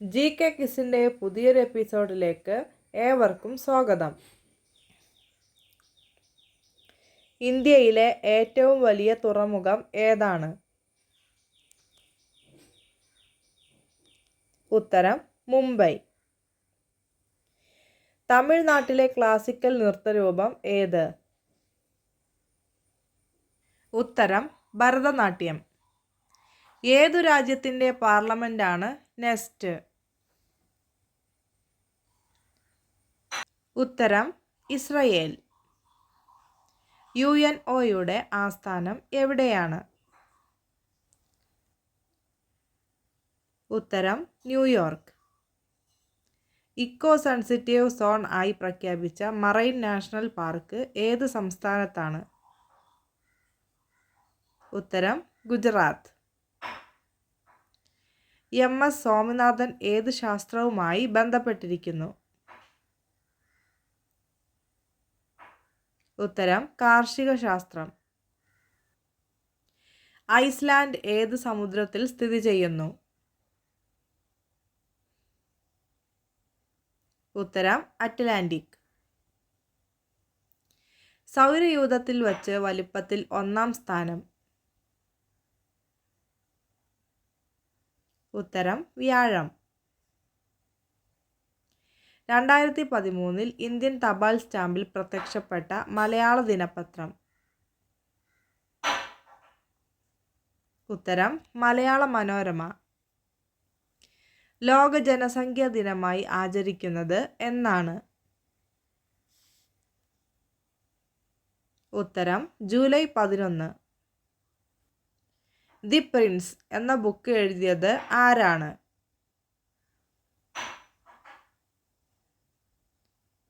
GK കിസിൻ്റെ പുതിയൊരു എപ്പിസോഡിലേക്ക് ഏവർക്കും സ്വാഗതം. ഇന്ത്യയിലെ ഏറ്റവും വലിയ തുറമുഖം ഏതാണ്? ഉത്തരം മുംബൈ. തമിഴ്നാട്ടിലെ ക്ലാസിക്കൽ നൃത്തരൂപം ഏത്? ഉത്തരം ഭരതനാട്യം. ഏതു രാജ്യത്തിൻ്റെ പാർലമെൻറ്റാണ് നെസ്റ്റ്? ഉത്തരം ഇസ്രയേൽ. UNOയുടെ ആസ്ഥാനം എവിടെയാണ്? ഉത്തരം ന്യൂയോർക്ക്. ഇക്കോ സെൻസിറ്റീവ് സോൺ ആയി പ്രഖ്യാപിച്ച മറൈൻ നാഷണൽ പാർക്ക് ഏത് സംസ്ഥാനത്താണ്? ഉത്തരം ഗുജറാത്ത്. MS സ്വാമിനാഥൻ ഏത് ശാസ്ത്രവുമായി ബന്ധപ്പെട്ടിരിക്കുന്നു? ഉത്തരം കാർഷിക ശാസ്ത്രം. ഐസ്ലാൻഡ് ഏത് സമുദ്രത്തിൽ സ്ഥിതി ചെയ്യുന്നു? ഉത്തരം അറ്റ്ലാന്റിക്. സൗരയൂഥത്തിൽ വച്ച് വലിപ്പത്തിൽ ഒന്നാം സ്ഥാനം? ഉത്തരം വ്യാഴം. 2013 ഇന്ത്യൻ തപാൽ സ്റ്റാമ്പിൽ പ്രത്യക്ഷപ്പെട്ട മലയാള ദിനപത്രം? ഉത്തരം മലയാള മനോരമ. ലോക ജനസംഖ്യാ ദിനമായി ആചരിക്കുന്നത് എന്നാണ്? ഉത്തരം ജൂലൈ 11. ദി പ്രിൻസ് എന്ന ബുക്ക് എഴുതിയത് ആരാണ്?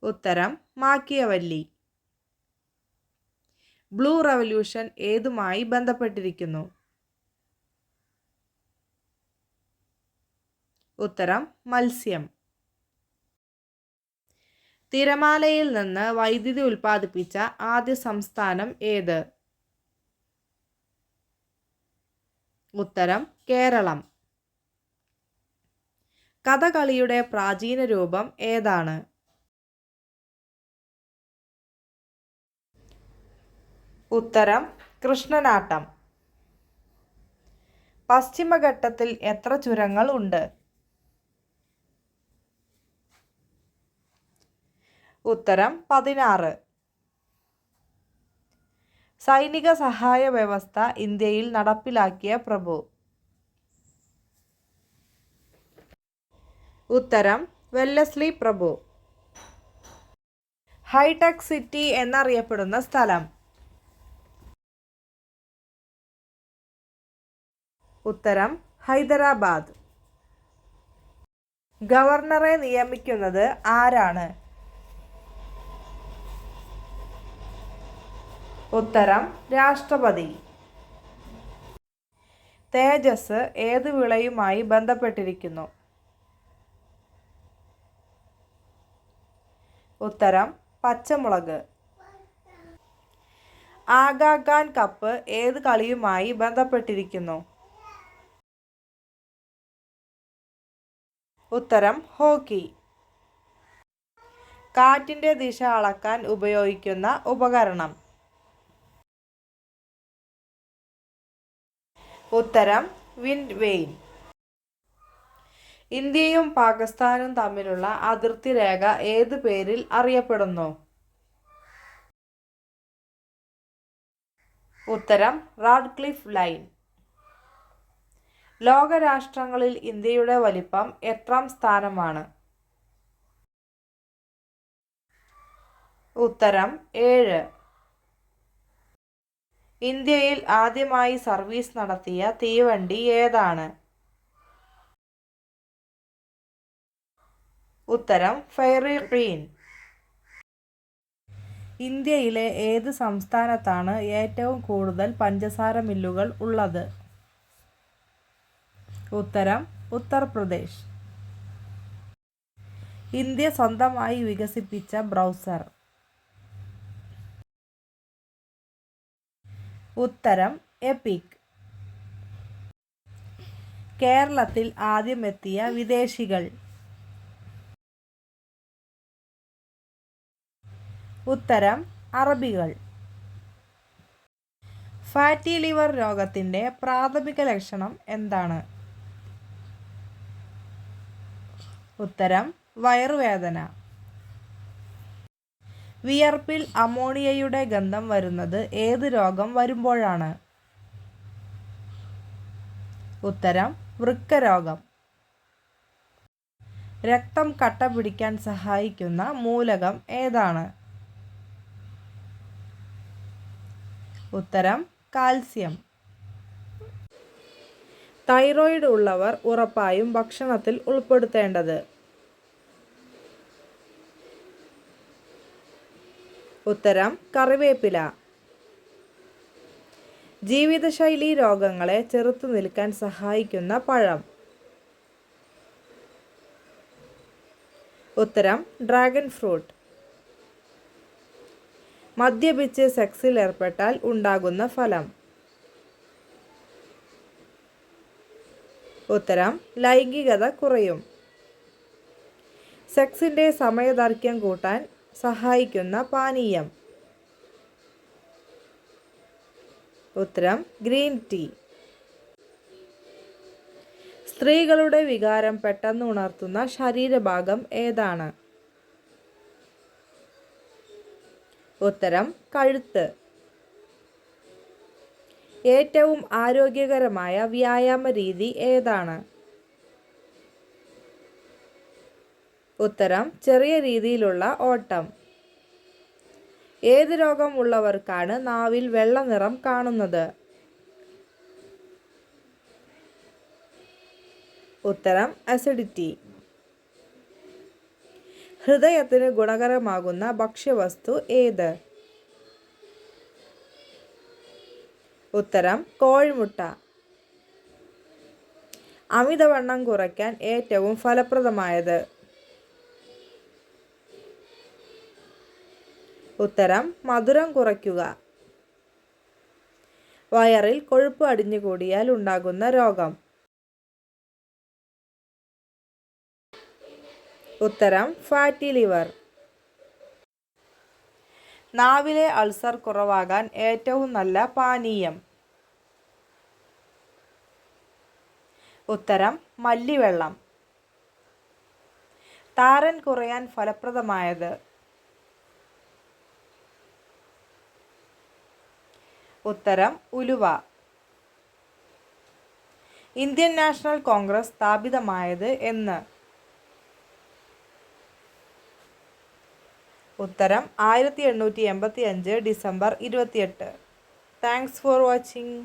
ഉത്തരം മാക്കിയവല്ലി. ബ്ലൂ റവല്യൂഷൻ ഏതുമായി ബന്ധപ്പെട്ടിരിക്കുന്നു? ഉത്തരം മത്സ്യം. തിരമാലയിൽ നിന്ന് വൈദ്യുതി ഉൽപ്പാദിപ്പിച്ച ആദ്യ സംസ്ഥാനം ഏത്? ഉത്തരം കേരളം. കഥകളിയുടെ പ്രാചീന രൂപം ഏതാണ്? ഉത്തരം കൃഷ്ണനാട്ടം. പശ്ചിമഘട്ടത്തിൽ എത്ര ചുരങ്ങൾ ഉണ്ട്? ഉത്തരം 16. സൈനിക സഹായ വ്യവസ്ഥ ഇന്ത്യയിൽ നടപ്പിലാക്കിയ പ്രഭു? ഉത്തരം വെല്ലസ്ലി പ്രഭു. ഹൈടെക് സിറ്റി എന്നറിയപ്പെടുന്ന സ്ഥലം? ഉത്തരം ഹൈദരാബാദ്. ഗവർണറെ നിയമിക്കുന്നത് ആരാണ്? ഉത്തരം രാഷ്ട്രപതി. തേജസ് ഏത് വിളയുമായി ബന്ധപ്പെട്ടിരിക്കുന്നു? ഉത്തരം പച്ചമുളക്. ആഗാ ഖാൻ കപ്പ് ഏത് കളിയുമായി ബന്ധപ്പെട്ടിരിക്കുന്നു? ഉത്തരം ഹോക്കി. കാറ്റിൻ്റെ ദിശ അളക്കാൻ ഉപയോഗിക്കുന്ന ഉപകരണം? ഉത്തരം വിൻഡ് വെയിൻ. ഇന്ത്യയും പാകിസ്ഥാനും തമ്മിലുള്ള അതിർത്തി രേഖ ഏത് പേരിൽ അറിയപ്പെടുന്നു? ഉത്തരം റാഡ്ക്ലിഫ് ലൈൻ. ലോകരാഷ്ട്രങ്ങളിൽ ഇന്ത്യയുടെ വലിപ്പം എത്രാം സ്ഥാനമാണ്? ഉത്തരം 7. ഇന്ത്യയിൽ ആദ്യമായി സർവീസ് നടത്തിയ തീവണ്ടി ഏതാണ്? ഉത്തരം ഫെയറി ക്വീൻ. ഇന്ത്യയിലെ ഏത് സംസ്ഥാനത്താണ് ഏറ്റവും കൂടുതൽ പഞ്ചസാര മില്ലുകൾ ഉള്ളത്? ഉത്തരം ഉത്തർപ്രദേശ്. ഇന്ത്യ സ്വന്തമായി വികസിപ്പിച്ച ബ്രൗസർ? ഉത്തരം എപിക്. കേരളത്തിൽ ആദ്യം എത്തിയ വിദേശികൾ? ഉത്തരം അറബികൾ. ഫാറ്റി ലിവർ രോഗത്തിൻ്റെ പ്രാഥമിക ലക്ഷണം എന്താണ്? ഉത്തരം വയറുവേദന. വിയർപ്പിൽ അമോണിയയുടെ ഗന്ധം വരുന്നത് ഏത് രോഗം വരുമ്പോഴാണ്? ഉത്തരം വൃക്കരോഗം. രക്തം കട്ട പിടിക്കാൻ സഹായിക്കുന്ന മൂലകം ഏതാണ്? ഉത്തരം കാൽസ്യം. തൈറോയ്ഡ് ഉള്ളവർ ഉറപ്പായും ഭക്ഷണത്തിൽ ഉൾപ്പെടുത്തേണ്ടത്? ഉത്തരം കറിവേപ്പില. ജീവിതശൈലി രോഗങ്ങളെ ചെറുത്തു നിൽക്കാൻ സഹായിക്കുന്ന പഴം? ഉത്തരം ഡ്രാഗൺ ഫ്രൂട്ട്. മദ്യപിച്ച് സെക്സിൽ ഏർപ്പെട്ടാൽ ഉണ്ടാകുന്ന ഫലം? ഉത്തരം ലൈംഗികത കുറയും. സെക്സിൻ്റെ സമയദൈർഘ്യം കൂട്ടാൻ സഹായിക്കുന്ന പാനീയം? ഉത്തരം ഗ്രീൻ ടീ. സ്ത്രീകളുടെ വികാരം പെട്ടെന്ന് ഉണർത്തുന്ന ശരീരഭാഗം ഏതാണ്? ഉത്തരം കഴുത്ത്. ഏറ്റവും ആരോഗ്യകരമായ വ്യായാമ രീതി ഏതാണ്? ഉത്തരം ചെറിയ രീതിയിലുള്ള ഓട്ടം. ഏത് രോഗം ഉള്ളവർക്കാണ് നാവിൽ വെള്ള നിറം കാണുന്നത്? ഉത്തരം അസിഡിറ്റി. ഹൃദയത്തിന് ഗുണകരമാകുന്ന ഭക്ഷ്യവസ്തു ഏത്? ഉത്തരം കോഴിമുട്ട. അമിതവണ്ണം കുറയ്ക്കാൻ ഏറ്റവും ഫലപ്രദമായത്? ഉത്തരം മധുരം കുറയ്ക്കുക. വയറിൽ കൊഴുപ്പ് അടിഞ്ഞുകൂടിയാൽ ഉണ്ടാകുന്ന രോഗം? ഉത്തരം ഫാറ്റി ലിവർ. നാവിലെ അൾസർ കുറവാകാൻ ഏറ്റവും നല്ല പാനീയം? ഉത്തരം മല്ലിവെള്ളം. താരൻ കുറയാൻ ഫലപ്രദമായത്? ഉത്തരം ഉലുവ. ഇന്ത്യൻ നാഷണൽ കോൺഗ്രസ് സ്ഥാപിതമായത് എന്ന്? ഉത്തരം 1885 ഡിസംബർ 28. Thanks for watching.